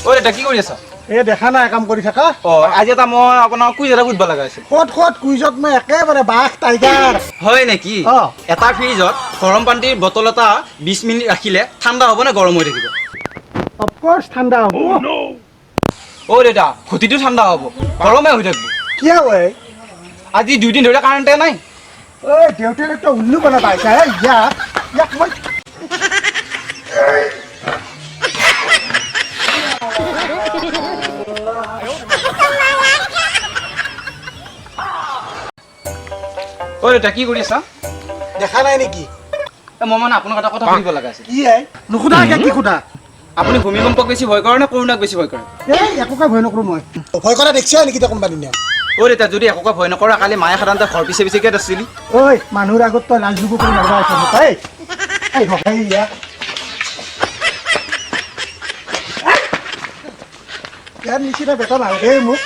ঐ এটা কি কৰি আছা? এই দেখা নাই কাম কৰি থাকা। আজি এটা মই আপোনাৰ কুইজ এটা সুধিব লগা আছিল। ক'ত কুইজত মই একেবাৰে বাঘ টাইগাৰ। হয় নেকি? এটা ফ্ৰিজত গৰম পানীৰ বটল এটা 20 মিনিট ৰাখিলে ঠাণ্ডা হ'ব নে গৰম হৈ থাকিব? অফক'ৰ্ছ ঠাণ্ডা হ'ব। দেউতা ঘটিটো ঠাণ্ডা হ'ব, গৰমে হৈ থাকিব। কি হ'ব আজি 2 দিন ধৰি কাৰেণ্টে নাই। ঐ দেউতাৰ একটা উল্লু বনা পাইছা ইয়াক মই দেউতা কি কৰি আছা? দেখা নাই নেকি? মই মানে আপোনাক এটা কথা সুধিব লগা আছিল। কি নুসুধা কি সোধা? আপুনি ভূমিকম্পক বেছি ভয় কৰে নে কৰোণাক বেছি ভয় কৰে? একোকে ভয় নকৰোঁ মই। ভয় কৰা দেখিছা নেকি তই কোনোবা দিনা? দেউতা যদি একোকে ভয় নকৰা কালি মায়ে সাধাৰণতে ঘৰ পিছে পিছে কেত আছিলি? ঐ মানুহৰ আগত তই লাজ জুগু কৰি মাৰিব আহিছ ইয়াৰ নিচিনা বেটা নালাগে মোক।